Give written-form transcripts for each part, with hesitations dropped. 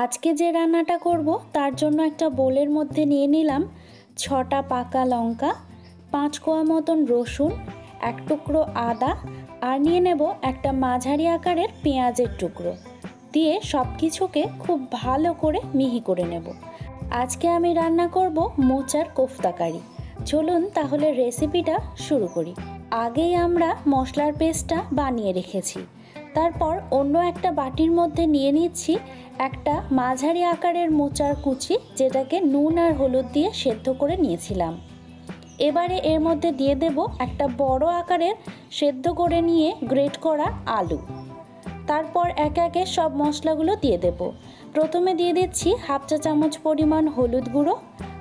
আজকে যে রান্নাটা করব তার জন্য একটা বোলের মধ্যে নিয়ে নিলাম 6টা পাকা লঙ্কা, 5 কোয়া মতন রসুন, এক টুকরো আদা আর নিয়ে নেব একটা মাঝারি আকারের পেঁয়াজের টুকরো দিয়ে সব কিছুকে খুব ভালো করে মিহি করে নেব। আজকে আমি রান্না করব মোচার কোফতা কারি। চলুন তাহলে রেসিপিটা শুরু করি। আগেই আমরা মশলার পেস্টটা বানিয়ে রেখেছি। তারপর অন্য একটা বাটির মধ্যে নিয়ে নিচ্ছি একটা মাঝারি আকারের মোচার কুচি, যেটাকে নুন আর হলুদ দিয়ে সেদ্ধ করে নিয়েছিলাম। এবারে এর মধ্যে দিয়ে দেব একটা বড় আকারের সেদ্ধ করে নিয়ে গ্রেট করা আলু। তারপর একে একে সব মশলাগুলো দিয়ে দেব। প্রথমে দিয়ে দিচ্ছি হাফ চা চামচ পরিমাণ হলুদ গুঁড়ো,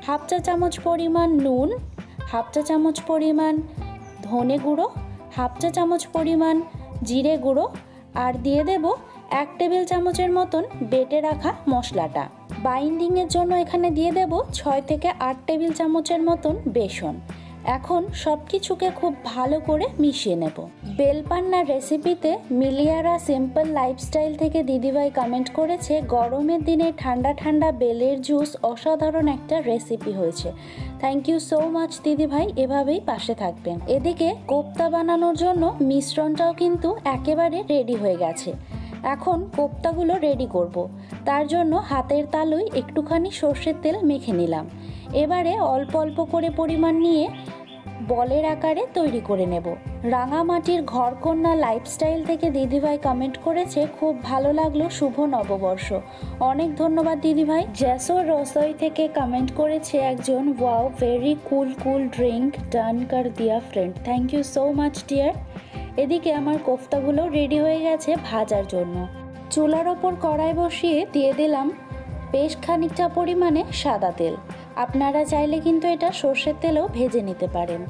হাফ চা চামচ পরিমাণ নুন, হাফ চা চামচ পরিমাণ ধনে গুঁড়ো, হাফ চা চামচ পরিমাণ জিরে গুঁড়ো আর দিয়ে দেব 1 টেবিল চামচের মতন বেটে রাখা মশলাটা। বাইন্ডিংয়ের জন্য এখানে দিয়ে দেব 6 থেকে 8 টেবিল চামচের মতন বেসন। এখন সব কিছুকে খুব ভালো করে মিশিয়ে নেব। বেলপান্নার রেসিপিতে মিলিয়ারা সিম্পল লাইফস্টাইল থেকে দিদিভাই কমেন্ট করেছে, গরমের দিনে ঠান্ডা ঠান্ডা বেলের জুস অসাধারণ একটা রেসিপি হয়েছে। থ্যাংক ইউ সো মাচ দিদিভাই, এভাবেই পাশে থাকবেন। এদিকে কোপ্তা বানানোর জন্য মিশ্রণটাও কিন্তু একেবারে রেডি হয়ে গেছে। এখন কোপ্তাগুলো রেডি করব। তার জন্য হাতের তালুয় একটুখানি সর্ষের তেল মেখে নিলাম। এবারে অল্প অল্প করে পরিমাণ নিয়ে বলের আকারে তৈরি করে নেব। রাঙামাটির ঘরকন্যা লাইফস্টাইল থেকে দিদিভাই কমেন্ট করেছে, খুব ভালো লাগলো, শুভ নববর্ষ। অনেক ধন্যবাদ দিদিভাই। জ্যাসো রসোই থেকে কমেন্ট করেছে একজন, wow very cool drink done কর দিয়া friend. Thank you so much dear. এদিকে আমার কোফতাগুলো রেডি হয়ে গেছে ভাজার জন্য। চুলার ওপর কড়াই বসিয়ে দিয়ে দিলাম বেশ খানিকটা পরিমাণে সাদা তেল। আপনারা চাইলে কিন্তু এটা সর্ষের তেলেও ভেজে নিতে পারেন।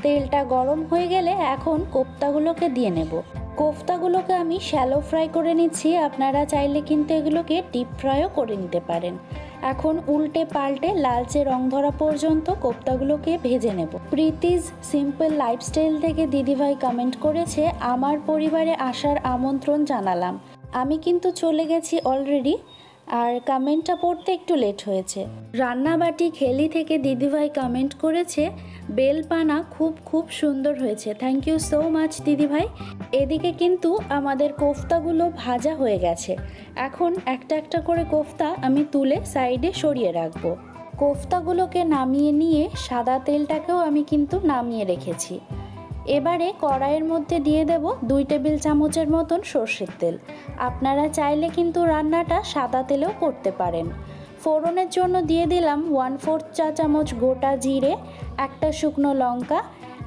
তেলটা গরম হয়ে গেলে এখন কোফতাগুলোকে দিয়ে নেব। কোফতাগুলোকে আমি শ্যালো ফ্রাই করে নিচ্ছি, আপনারা চাইলে কিন্তু এগুলোকে ডিপ ফ্রাইও করে নিতে পারেন। এখন উল্টে পাল্টে লালচে রং ধরা পর্যন্ত কোফতাগুলোকে ভেজে নেব। প্রীতিজ সিম্পল লাইফস্টাইল থেকে দিদিভাই কমেন্ট করেছে, আমার পরিবারে আসার আমন্ত্রণ জানালাম। আমি কিন্তু চলে গেছি অলরেডি, আর কমেন্টটা পড়তে একটু লেট হয়েছে। রান্নাবাটি খেলি থেকে দিদিভাই কমেন্ট করেছে, বেলপানা খুব সুন্দর হয়েছে। থ্যাংক ইউ সো মাচ দিদিভাই। এদিকে কিন্তু আমাদের কোফতাগুলো ভাজা হয়ে গেছে। এখন একটা একটা করে কোফতা আমি তুলে সাইডে সরিয়ে রাখবো। কোফতাগুলোকে নামিয়ে নিয়ে সাদা তেলটাকেও আমি কিন্তু নামিয়ে রেখেছি। এবারে কড়াইয়ের মধ্যে দিয়ে দেব 2 টেবিল চামচের মতন সর্ষের তেল। আপনারা চাইলে কিন্তু রান্নাটা সাদা তেলেও করতে পারেন। ফোড়নের জন্য দিয়ে দিলাম 1/4 চা চামচ গোটা জিরে, একটা শুকনো লঙ্কা,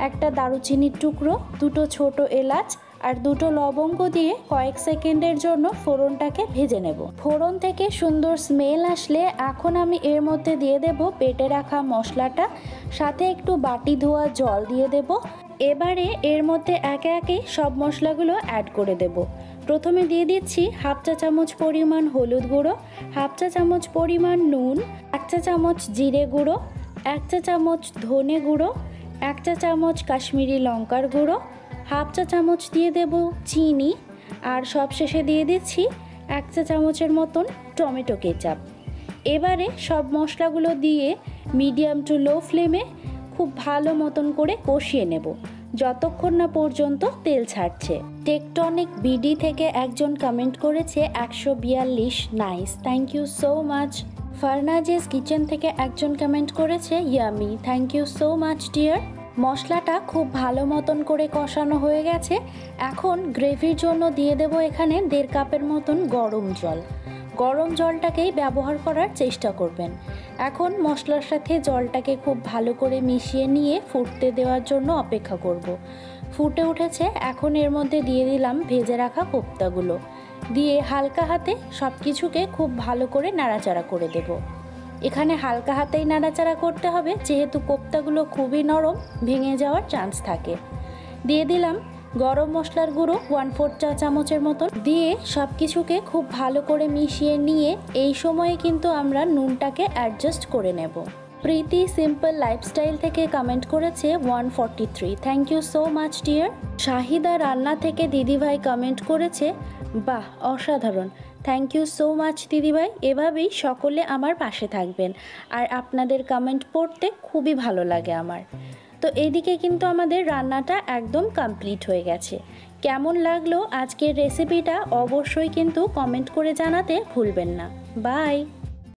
একটা দারুচিনির টুকরো, 2টো ছোট এলাচ আর 2টো লবঙ্গ দিয়ে কয়েক সেকেন্ডের জন্য ফোড়নটাকে ভেজে নেব। ফোড়ন থেকে সুন্দর স্মেল আসলে এখন আমি এর মধ্যে দিয়ে দেব বেটে রাখা মশলাটা, সাথে একটু বাটি ধোয়া জল দিয়ে দেব। এবারে এর মধ্যে একে একে সব মশলাগুলো অ্যাড করে দেব। প্রথমে দিয়ে দিচ্ছি হাফ চা চামচ পরিমাণ হলুদ গুঁড়ো, হাফ চা চামচ পরিমাণ নুন, 1 চা চামচ জিরে গুঁড়ো, 1 চা চামচ ধনে গুঁড়ো, 1 চা চামচ কাশ্মীরি লঙ্কার গুঁড়ো, হাফ চা চামচ দিয়ে দেব চিনি আর সবশেষে দিয়ে দিচ্ছি 1 চা চামচের মতন টমেটো কেচাপ। এবারে সব মশলাগুলো দিয়ে মিডিয়াম টু লো ফ্লেমে খুব ভালো মতন করে কষিয়ে নেব যতক্ষণ না পর্যন্ত তেল ছাড়ছে। টেকটনিক বিডি থেকে একজন কমেন্ট করেছে 142 nice, thank you so much. ফার্নাজেস কিচেন থেকে একজন কমেন্ট করেছে yummy, thank you so much dear. মশলাটা খুব ভালো মতন করে কষানো হয়ে গেছে। এখন গ্রেভির জন্য দিয়ে দেব এখানে 1.5 কাপের মতন গরম জল। গরম জলটাকেই ব্যবহার করার চেষ্টা করবেন। এখন মশলার সাথে জলটাকে খুব ভালো করে মিশিয়ে নিয়ে ফুটতে দেওয়ার জন্য অপেক্ষা করব। ফুটে উঠেছে, এখন এর মধ্যে দিয়ে দিলাম ভেজে রাখা কোফতাগুলো, দিয়ে হালকা হাতে সব কিছুকে খুব ভালো করে নাড়াচাড়া করে দেব। এখানে হালকা হাতেই নাড়াচাড়া করতে হবে, যেহেতু কোফতাগুলো খুবই নরম, ভেঙে যাওয়ার চান্স থাকে। দিয়ে দিলাম গরম মশলার গুঁড়ো 1/4 চা চামচের মতন, দিয়ে সব কিছুকে খুব ভালো করে মিশিয়ে নিয়ে এই সময়ে কিন্তু আমরা নুনটাকে অ্যাডজাস্ট করে নেব। প্রীতি সিম্পল লাইফস্টাইল থেকে কমেন্ট করেছে 143। Thank you so much dear. Shahida রান্না থেকে দিদিভাই কমেন্ট করেছে, বাহ অসাধারণ। থ্যাংক ইউ সো মাচ দিদিভাই, এভাবেই সকলে আমার পাশে থাকবেন, আর আপনাদের কমেন্ট পড়তে খুবই ভালো লাগে আমার। তো এইদিকে কিন্তু আমাদের রান্নাটা একদম কমপ্লিট হয়ে গেছে। কেমন লাগলো আজকের রেসিপিটা অবশ্যই কিন্তু কমেন্ট করে জানাতে ভুলবেন না। বাই।